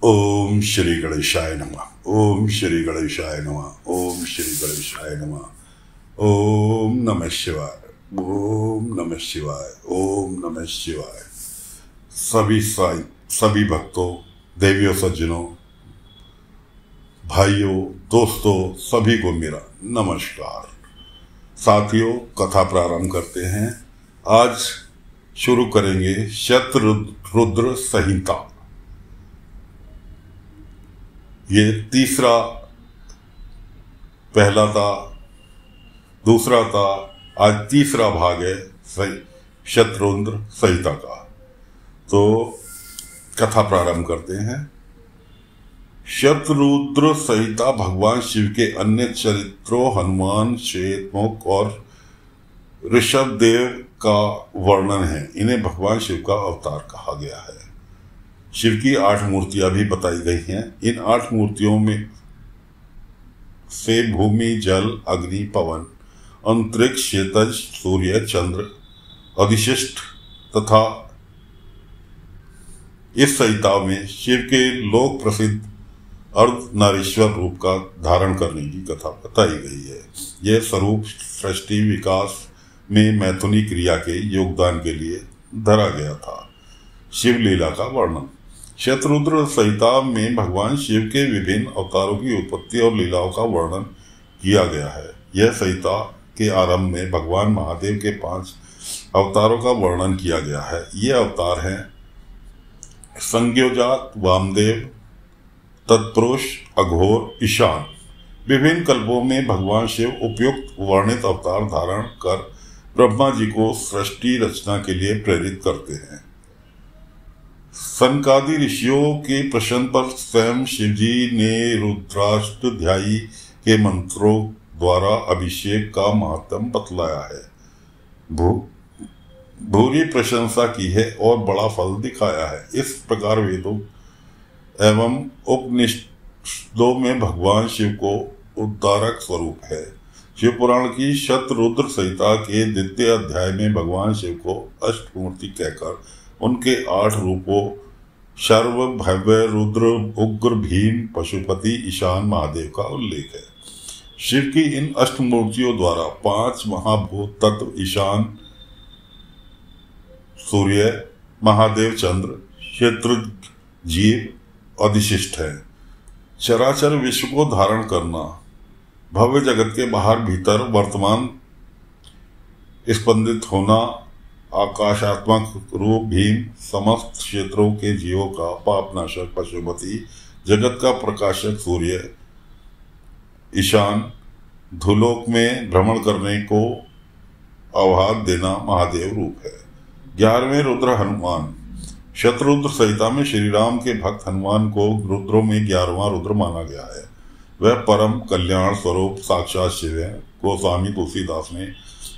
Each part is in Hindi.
ओम श्री गणेशाय नमः। ओम श्री गणेशाय नमः। ओम श्री गणेशाय नमः। ओम नमः शिवाय। ओम नमः शिवाय। ओम नमः शिवाय। सभी भक्तों, देवियों, सज्जनों, भाइयों, दोस्तों, सभी को मेरा नमस्कार। साथियों, कथा प्रारंभ करते हैं। आज शुरू करेंगे शतरुद्र संहिता। ये तीसरा, पहला था, दूसरा था, आज तीसरा भाग है शतरुद्र संहिता का। तो कथा प्रारंभ करते हैं। शतरुद्र संहिता भगवान शिव के अन्य चरित्रों हनुमान, श्वेतमुख और ऋषभदेव का वर्णन है। इन्हें भगवान शिव का अवतार कहा गया है। शिव की 8 मूर्तियां भी बताई गई हैं। इन 8 मूर्तियों में से भूमि, जल, अग्नि, पवन, अंतरिक्ष, क्षेत्रज, सूर्य, चंद्र, अधिशिष्ट तथा इस संहिता में शिव के लोक प्रसिद्ध अर्धनारीश्वर रूप का धारण करने की कथा बताई गई है। यह स्वरूप सृष्टि विकास में मैथुनी क्रिया के योगदान के लिए धरा गया था। शिव लीला का वर्णन। शतरुद्र संहिता में भगवान शिव के विभिन्न अवतारों की उत्पत्ति और लीलाओं का वर्णन किया गया है। यह संहिता के आरंभ में भगवान महादेव के 5 अवतारों का वर्णन किया गया है। ये अवतार हैं संज्ञोजात, वामदेव, तत्पुरुष, अघोर, ईशान। विभिन्न कल्पों में भगवान शिव उपयुक्त वर्णित अवतार धारण कर ब्रह्मा जी को सृष्टि रचना के लिए प्रेरित करते हैं। सनकादि ऋषियों के प्रश्न पर स्वयं शिवजी ने रुद्राष्टध्यायी के मंत्रों द्वारा अभिषेक का महत्व बतलाया है, भूरी प्रशंसा की है और बड़ा फल दिखाया है। इस प्रकार वेदों एवं उपनिषदों में भगवान शिव को उद्धारक स्वरूप है। शिव पुराण की शतरुद्र संहिता के द्वितीय अध्याय में भगवान शिव को अष्टमूर्ति कहकर उनके 8 रूपों सर्व, भव्य, रुद्र, उग्र, भीम, पशुपति, ईशान, महादेव का उल्लेख है। शिव की इन अष्टमूर्तियों द्वारा 5 महाभूत तत्व ईशान, सूर्य, महादेव, चंद्र, क्षेत्र, जीव, अधिशिष्ट है। चराचर विश्व को धारण करना, भव्य जगत के बाहर भीतर वर्तमान स्पंदित होना, आकाशात्मक रूप भीम, समस्त क्षेत्रों के जीवों का पापनाशक पशुपति, जगत का प्रकाशक सूर्य, ईशान, धुलोक में भ्रमण करने को आवाहन देना महादेव रूप है। 11वें रुद्र हनुमान। शतरुद्र संहिता में श्री राम के भक्त हनुमान को रुद्रों में 11वां रुद्र माना गया है। वह परम कल्याण स्वरूप साक्षात शिव है। गोस्वामी तुलसीदास ने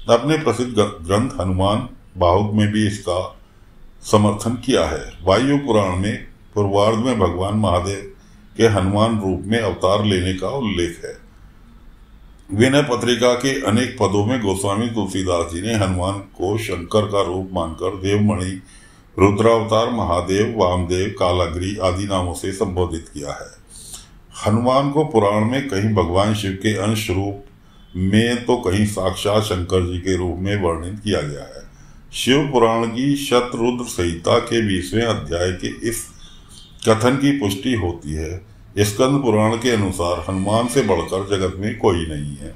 अपने प्रसिद्ध ग्रंथ हनुमान बाहुक में भी इसका समर्थन किया है। वायु पुराण में पूर्वार्ध में भगवान महादेव के हनुमान रूप में अवतार लेने का उल्लेख है। विनय पत्रिका के अनेक पदों में गोस्वामी तुलसीदास जी ने हनुमान को शंकर का रूप मानकर देवमणि, रुद्रावतार, महादेव, वामदेव, कालाग्नि आदि नामों से संबोधित किया है। हनुमान को पुराण में कहीं भगवान शिव के अंश रूप में तो कहीं साक्षात शंकर जी के रूप में वर्णित किया गया है। शिव पुराण की शतरुद्र संहिता के 20वें अध्याय के इस कथन की पुष्टि होती है। स्कंद पुराण के अनुसार हनुमान से बढ़कर जगत में कोई नहीं है।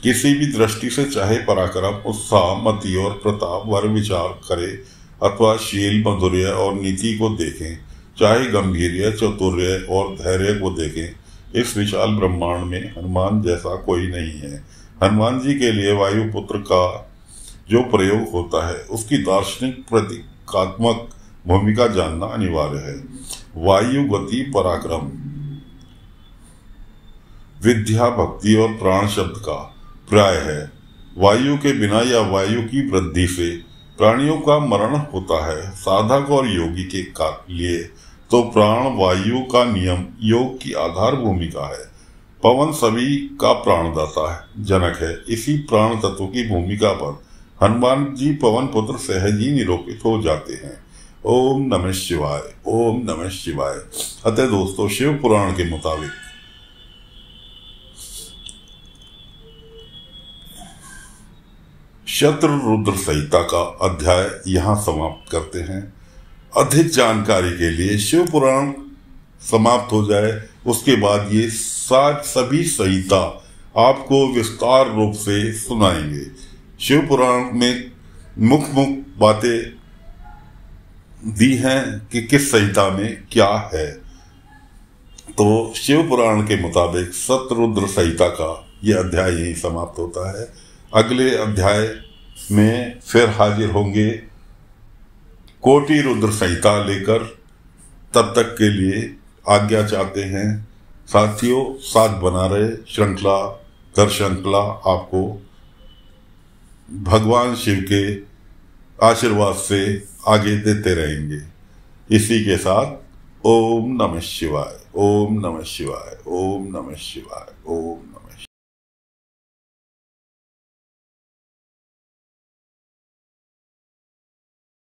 किसी भी दृष्टि से चाहे पराक्रम, उत्साह, मति और प्रताप, वर विचार करे अथवा शील, माधुर्य और नीति को देखें, चाहे गंभीर्य, चातुर्य और धैर्य को देखें, इस विशाल ब्रह्मांड में हनुमान जैसा कोई नहीं है। हनुमान जी के लिए वायुपुत्र का जो प्रयोग होता है उसकी दार्शनिक प्रतीकात्मक भूमिका जानना अनिवार्य है। वायु गति, पराक्रम, विद्या, भक्ति और प्राण शब्द का प्राय है। वायु के बिना या वायु की वृद्धि से प्राणियों का मरण होता है। साधक और योगी के लिए तो प्राण वायु का नियम योग की आधार भूमिका है। पवन सभी का प्राणदाता है, जनक है। इसी प्राण तत्व की भूमिका पर हनुमान जी पवन पुत्र सहज ही निरूपित हो जाते हैं। ओम नमः शिवाय, ओम नमः शिवाय। अतः दोस्तों, शिव पुराण के मुताबिक शत्रु संहिता का अध्याय यहाँ समाप्त करते हैं। अधिक जानकारी के लिए शिव पुराण समाप्त हो जाए, उसके बाद ये सभी संहिता आपको विस्तार रूप से सुनाएंगे। शिव पुराण में मुख्य बातें दी हैं कि किस संहिता में क्या है। तो शिव पुराण के मुताबिक शतरुद्र संहिता का यह अध्याय यही समाप्त होता है। अगले अध्याय में फिर हाजिर होंगे कोटि रुद्र संहिता लेकर। तब तक के लिए आज्ञा चाहते हैं साथियों, साथ बना रहे, श्रृंखला दर श्रृंखला आपको भगवान शिव के आशीर्वाद से आगे देते रहेंगे। इसी के साथ ओम नमः शिवाय, ओम नमः शिवाय, ओम नमः शिवाय, ओम नमः